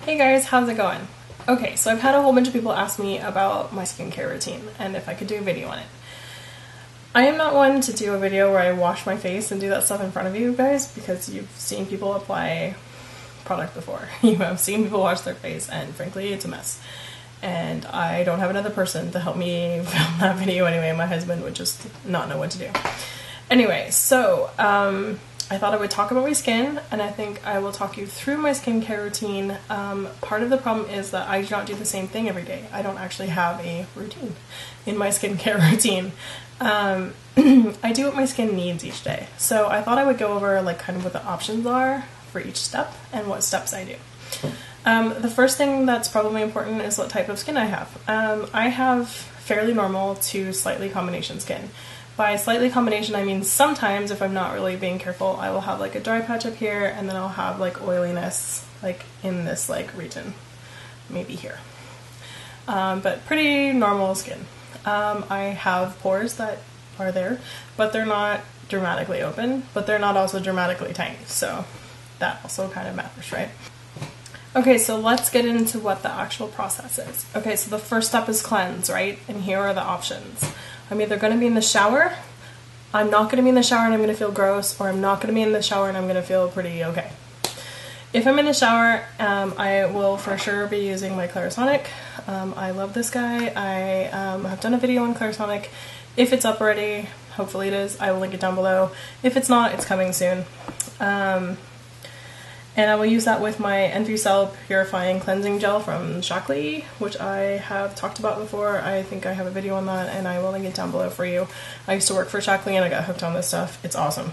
Hey guys, how's it going? Okay, so I've had a whole bunch of people ask me about my skincare routine and if I could do a video on it. I am not one to do a video where I wash my face and do that stuff in front of you guys because you've seen people apply product before. You have seen people wash their face and frankly it's a mess. And I don't have another person to help me film that video anyway. My husband would just not know what to do. Anyway, so I thought I would talk about my skin, and I think I will talk you through my skincare routine. Part of the problem is that I do not do the same thing every day. I don't actually have a routine in my skincare routine. I do what my skin needs each day. So I thought I would go over like kind of what the options are for each step and what steps I do. The first thing that's probably important is what type of skin I have. I have fairly normal to slightly combination skin. By slightly combination, I mean sometimes if I'm not really being careful, I will have like a dry patch up here and then I'll have like oiliness like in this like region, maybe here. But pretty normal skin. I have pores that are there, but they're not dramatically open, but they're not also dramatically tiny. So that also kind of matters, right? Okay, so let's get into what the actual process is. Okay, so the first step is cleanse, right? And here are the options. I'm either going to be in the shower, I'm not going to be in the shower and I'm going to feel gross, or I'm not going to be in the shower and I'm going to feel pretty okay. If I'm in the shower, I will for sure be using my Clarisonic. I love this guy. I have done a video on Clarisonic. If it's up already, hopefully it is, I will link it down below. If it's not, it's coming soon. And I will use that with my Entry Cell Purifying Cleansing Gel from Shaklee, which I have talked about before. I think I have a video on that and I will link it down below for you. I used to work for Shaklee and I got hooked on this stuff. It's awesome.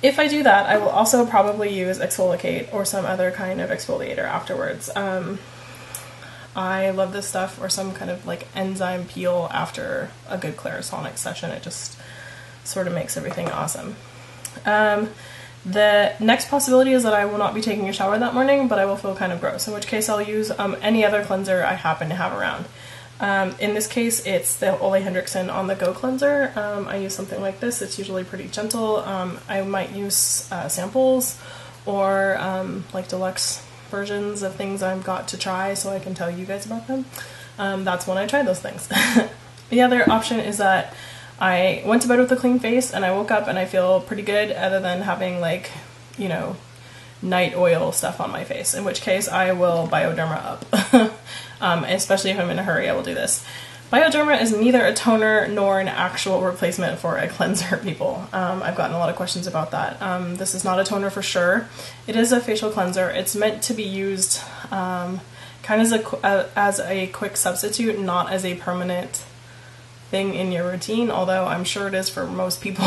If I do that, I will also probably use Exfolikate or some other kind of exfoliator afterwards. I love this stuff, or some kind of like enzyme peel after a good Clarisonic session. It just sort of makes everything awesome. The next possibility is that I will not be taking a shower that morning, but I will feel kind of gross, in which case I'll use any other cleanser I happen to have around. In this case, it's the Ole Henriksen On The Go cleanser. I use something like this. It's usually pretty gentle. I might use samples or like deluxe versions of things I've got to try so I can tell you guys about them. That's when I try those things. The other option is that I went to bed with a clean face and I woke up and I feel pretty good, other than having like, you know, night oil stuff on my face, in which case I will Bioderma up. Especially if I'm in a hurry, I will do this. Bioderma is neither a toner nor an actual replacement for a cleanser, people. I've gotten a lot of questions about that. This is not a toner for sure. It is a facial cleanser. It's meant to be used kind of as a quick substitute, not as a permanent thing in your routine, although I'm sure it is for most people.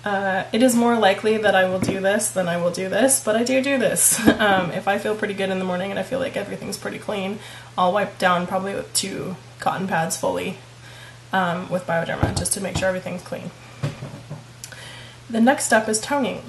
It is more likely that I will do this than I will do this, but I do this. If I feel pretty good in the morning and I feel like everything's pretty clean, I'll wipe down probably with 2 cotton pads fully with Bioderma, just to make sure everything's clean. The next step is toning.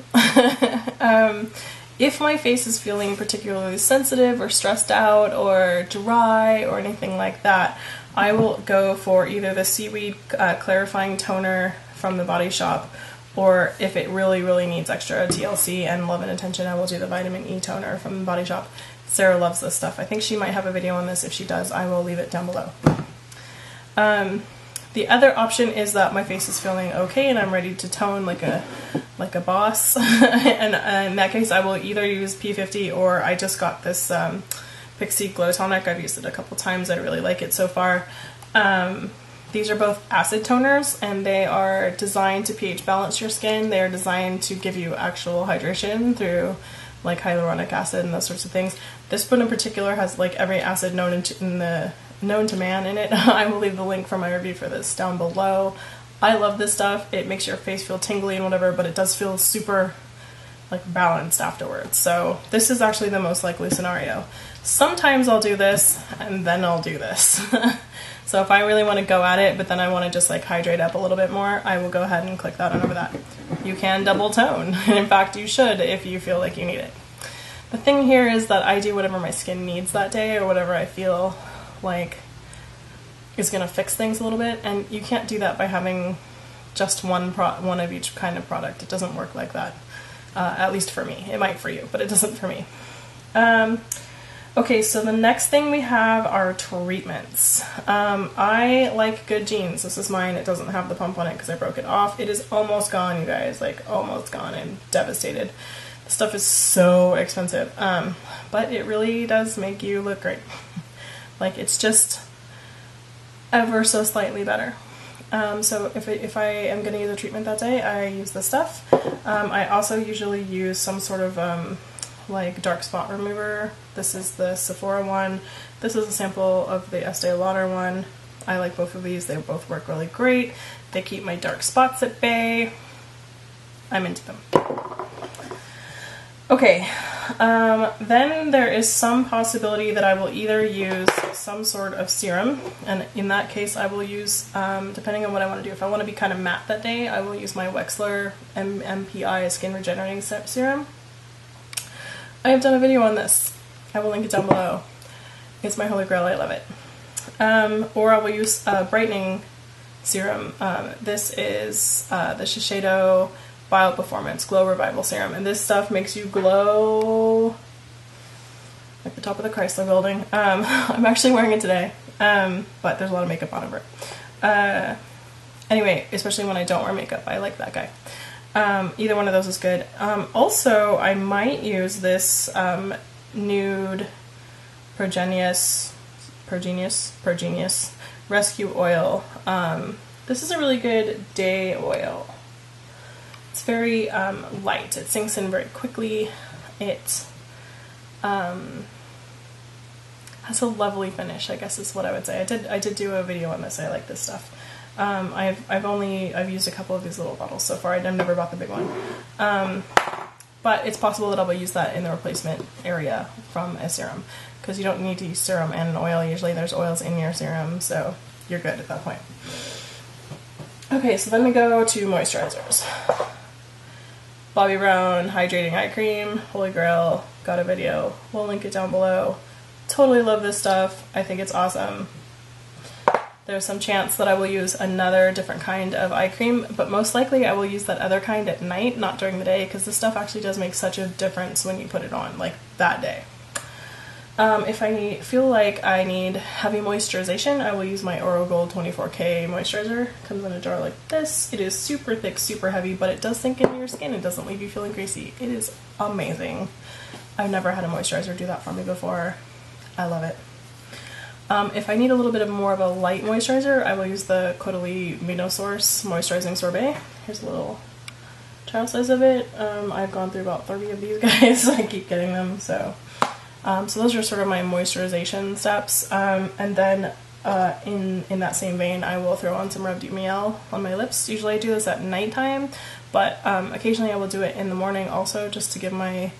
If my face is feeling particularly sensitive or stressed out or dry or anything like that, I will go for either the Seaweed Clarifying Toner from the Body Shop, or if it really, really needs extra TLC and love and attention, I will do the Vitamin E Toner from the Body Shop. Sarah loves this stuff. I think she might have a video on this. If she does, I will leave it down below. The other option is that my face is feeling okay and I'm ready to tone like a boss. And in that case, I will either use P50, or I just got this Pixie Glow Tonic. I've used it a couple times. I really like it so far. These are both acid toners, and they are designed to pH balance your skin. They are designed to give you actual hydration through like hyaluronic acid and those sorts of things. This one in particular has like every acid known to man in it. I will leave the link for my review for this down below. I love this stuff. It makes your face feel tingly and whatever, but it does feel super like balanced afterwards. So this is actually the most likely scenario. Sometimes I'll do this and then I'll do this. So if I really want to go at it, but then I want to just like hydrate up a little bit more, I will go ahead and click that on over that. You can double tone, and in fact you should if you feel like you need it. The thing here is that I do whatever my skin needs that day, or whatever I feel like is going to fix things a little bit, and you can't do that by having just one of each kind of product. It doesn't work like that, at least for me. It might for you, but it doesn't for me. Okay, so the next thing we have are treatments. I like Good Genes. This is mine. It doesn't have the pump on it because I broke it off. It is almost gone, you guys. Like, almost gone. I'm devastated. The stuff is so expensive. But it really does make you look great. Like, it's just ever so slightly better. So if I am going to use a treatment that day, I use this stuff. I also usually use some sort of like dark spot remover. This is the Sephora one. This is a sample of the Estee Lauder one. I like both of these. They both work really great. They keep my dark spots at bay. I'm into them. Okay, then there is some possibility that I will either use some sort of serum, and in that case I will use, depending on what I want to do, if I want to be kind of matte that day, I will use my Wexler MMPi Skin Regenerating Serum. I have done a video on this. I will link it down below. It's my holy grail, I love it. Or I will use brightening serum. This is the Shiseido Bio Performance Glow Revival Serum, and this stuff makes you glow like the top of the Chrysler building. I'm actually wearing it today, but there's a lot of makeup on over it. Anyway, especially when I don't wear makeup, I like that guy. Either one of those is good. Also, I might use this Nude Progenius Rescue Oil. This is a really good day oil. It's very light. It sinks in very quickly. It has a lovely finish, I guess is what I would say. I did do a video on this. I like this stuff. I've used a couple of these little bottles so far. I've never bought the big one. But it's possible that I'll use that in the replacement area from a serum, because you don't need to use serum and an oil. Usually there's oils in your serum, so you're good at that point. Okay, so then we go to moisturizers. Bobbi Brown Hydrating Eye Cream, holy grail, got a video. We'll link it down below. Totally love this stuff. I think it's awesome. There's some chance that I will use another different kind of eye cream, but most likely I will use that other kind at night, not during the day, because this stuff actually does make such a difference when you put it on, like that day. If I feel like I need heavy moisturization, I will use my Oro Gold 24K moisturizer. Comes in a jar like this. It is super thick, super heavy, but it does sink into your skin. It doesn't leave you feeling greasy. It is amazing. I've never had a moisturizer do that for me before. I love it. If I need a little bit more of a light moisturizer, I will use the Caudalie Minosource Moisturizing Sorbet. Here's a little trial size of it. I've gone through about 30 of these guys. I keep getting them, so those are sort of my moisturization steps. And then in that same vein, I will throw on some Rubbed Miel on my lips. Usually I do this at nighttime, but occasionally I will do it in the morning also, just to give my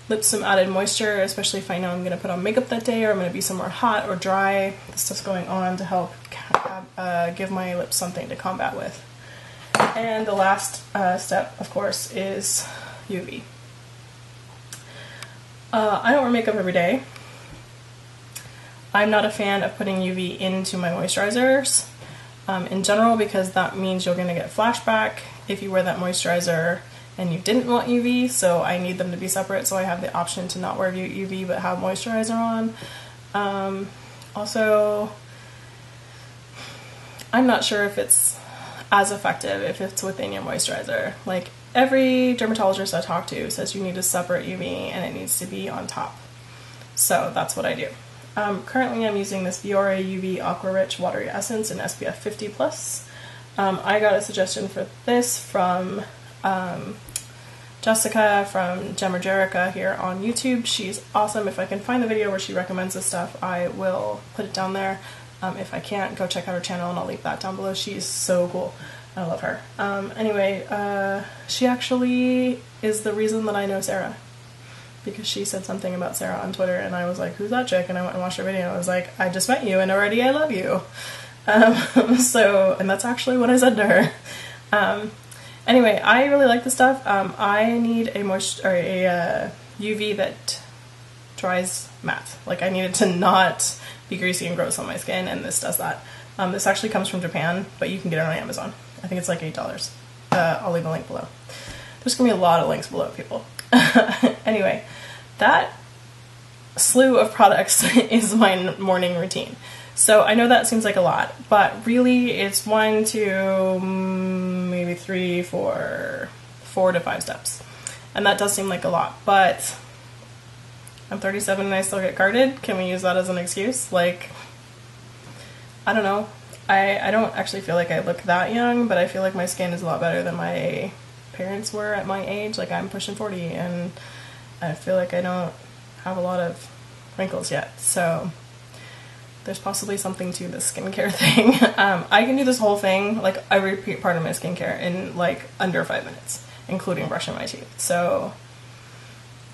lips some added moisture, especially if I know I'm going to put on makeup that day or I'm going to be somewhere hot or dry. This stuff's going on to help give my lips something to combat with. And the last step, of course, is UV. I don't wear makeup every day. I'm not a fan of putting UV into my moisturizers in general, because that means you're going to get flashback if you wear that moisturizer and you didn't want UV, so I need them to be separate, so I have the option to not wear UV but have moisturizer on. Also, I'm not sure if it's as effective if it's within your moisturizer. Like, every dermatologist I talk to says you need to separate UV and it needs to be on top. So that's what I do. Currently I'm using this Biore UV Aqua Rich Watery Essence in SPF 50+. I got a suggestion for this from Jessica from Jemorjerrica here on YouTube. She's awesome. If I can find the video where she recommends this stuff, I will put it down there. If I can't, go check out her channel and I'll leave that down below. She's so cool. I love her. Anyway, she actually is the reason that I know Sarah, because she said something about Sarah on Twitter and I was like, who's that chick? And I went and watched her video. I was like, I just met you and already I love you. And that's actually what I said to her. Anyway, I really like this stuff. I need a UV that dries matte. Like, I need it to not be greasy and gross on my skin, and this does that. This actually comes from Japan, but you can get it on Amazon. I think it's like $8. I'll leave a link below. There's gonna be a lot of links below, people. Anyway, that slew of products is my morning routine. So I know that seems like a lot, but really it's 1, 2, maybe 3, 4 to 5 steps. And that does seem like a lot, but I'm 37 and I still get carded. Can we use that as an excuse? Like, I don't know. I don't actually feel like I look that young, but I feel like my skin is a lot better than my parents were at my age. Like, I'm pushing 40 and I feel like I don't have a lot of wrinkles yet. So there's possibly something to the skincare thing. I can do this whole thing, like every part of my skincare, in like under 5 minutes, including brushing my teeth. So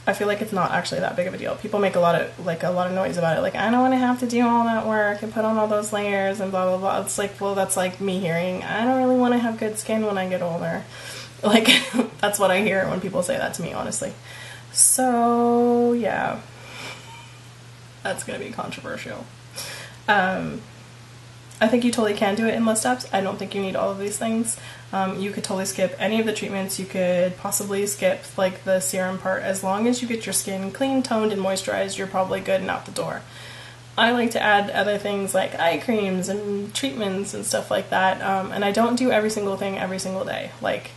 I feel like it's not actually that big of a deal. People make a lot of noise about it. Like, I don't want to have to do all that work and put on all those layers and blah, blah, blah. It's like, well, that's like me hearing, I don't really want to have good skin when I get older. Like, that's what I hear when people say that to me, honestly. So, yeah. That's going to be controversial. I think you totally can do it in less steps. I don't think you need all of these things. You could totally skip any of the treatments. You could possibly skip like the serum part. As long as you get your skin clean, toned, and moisturized, you're probably good and out the door. I like to add other things like eye creams and treatments and stuff like that. And I don't do every single thing every single day. Like,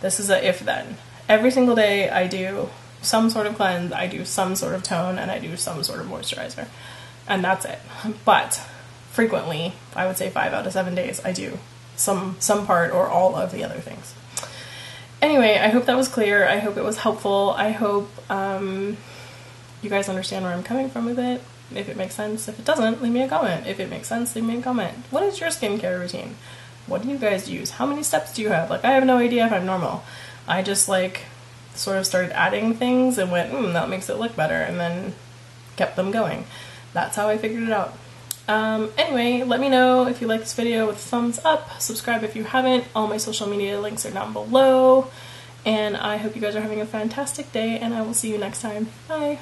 this is a if-then. Every single day I do some sort of cleanse, I do some sort of tone, and I do some sort of moisturizer. And that's it. But frequently, I would say 5 out of 7 days, I do some part or all of the other things. Anyway, I hope that was clear. I hope it was helpful. I hope you guys understand where I'm coming from with it. If it makes sense. If it doesn't, leave me a comment. If it makes sense, leave me a comment. What is your skincare routine? What do you guys use? How many steps do you have? Like, I have no idea if I'm normal. I just like sort of started adding things and went, that makes it look better, and then kept them going. That's how I figured it out. Anyway, let me know if you like this video with a thumbs up. Subscribe if you haven't. All my social media links are down below. And I hope you guys are having a fantastic day, and I will see you next time. Bye!